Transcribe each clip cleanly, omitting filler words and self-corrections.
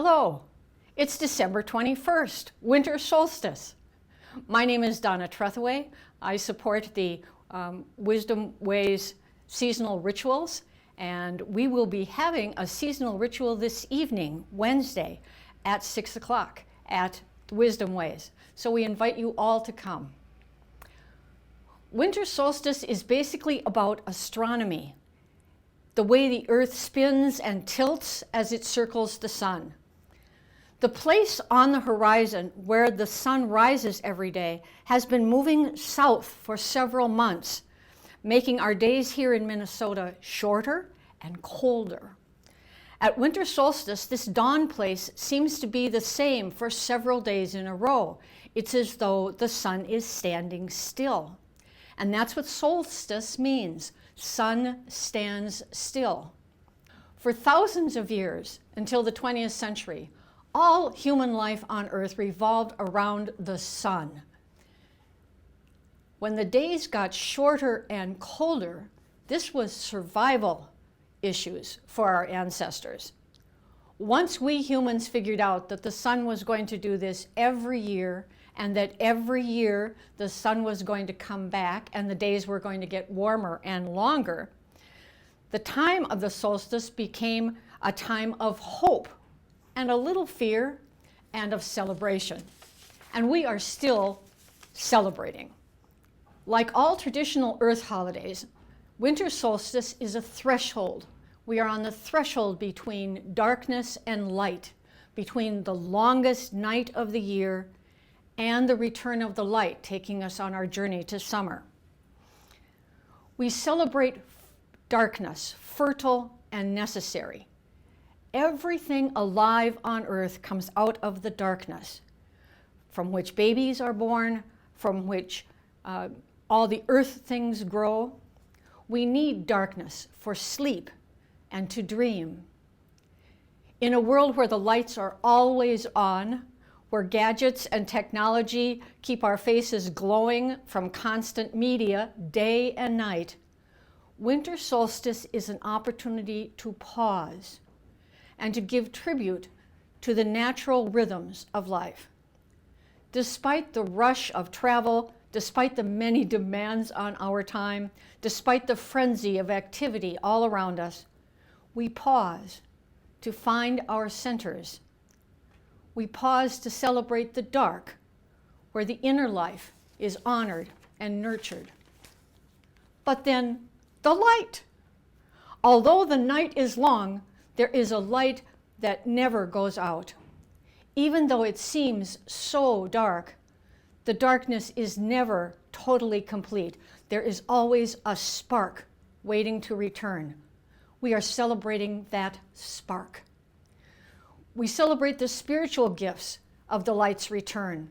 Hello, it's December 21st, Winter Solstice. My name is Donna Trethaway. I support the Wisdom Ways seasonal rituals, and we will be having a seasonal ritual this evening, Wednesday, at 6 o'clock at Wisdom Ways. So we invite you all to come. Winter solstice is basically about astronomy, the way the Earth spins and tilts as it circles the sun. The place on the horizon where the sun rises every day has been moving south for several months, making our days here in Minnesota shorter and colder. At winter solstice, this dawn place seems to be the same for several days in a row. It's as though the sun is standing still. And that's what solstice means. Sun stands still. For thousands of years, until the 20th century, all human life on Earth revolved around the sun. When the days got shorter and colder, this was survival issues for our ancestors. Once we humans figured out that the sun was going to do this every year, and that every year the sun was going to come back and the days were going to get warmer and longer, the time of the solstice became a time of hope and a little fear and of celebration. And we are still celebrating. Like all traditional Earth holidays, winter solstice is a threshold. We are on the threshold between darkness and light, between the longest night of the year and the return of the light, taking us on our journey to summer. We celebrate darkness, fertile and necessary. Everything alive on Earth comes out of the darkness, from which babies are born, from which all the earth things grow. We need darkness for sleep and to dream. In a world where the lights are always on, where gadgets and technology keep our faces glowing from constant media day and night, winter solstice is an opportunity to pause and to give tribute to the natural rhythms of life. Despite the rush of travel, despite the many demands on our time, despite the frenzy of activity all around us, we pause to find our centers. We pause to celebrate the dark, where the inner life is honored and nurtured. But then the light. Although the night is long, there is a light that never goes out. Even though it seems so dark, the darkness is never totally complete. There is always a spark waiting to return. We are celebrating that spark. We celebrate the spiritual gifts of the light's return,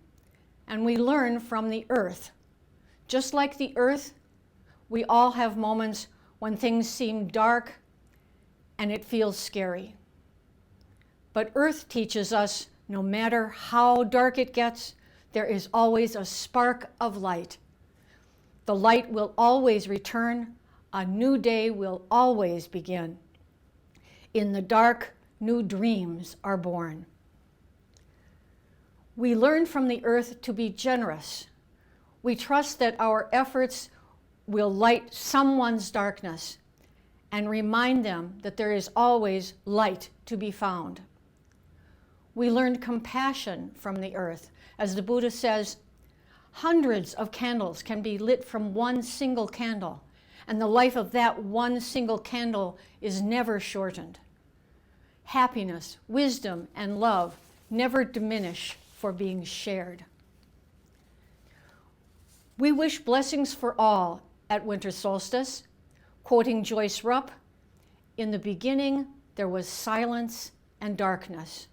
and we learn from the earth. Just like the earth, we all have moments when things seem dark and it feels scary. But earth teaches us, no matter how dark it gets, there is always a spark of light. The light will always return. A new day will always begin. In the dark, new dreams are born. We learn from the earth to be generous. We trust that our efforts will light someone's darkness and remind them that there is always light to be found. We learn compassion from the earth. As the Buddha says, hundreds of candles can be lit from one single candle, and the life of that one single candle is never shortened. Happiness, wisdom, and love never diminish for being shared. We wish blessings for all at winter solstice. Quoting Joyce Rupp, "In the beginning there was silence and darkness,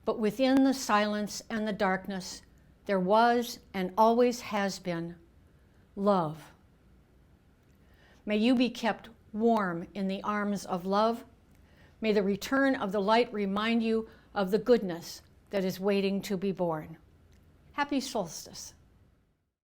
but within the silence and the darkness there was and always has been love." May you be kept warm in the arms of love. May the return of the light remind you of the goodness that is waiting to be born. Happy solstice.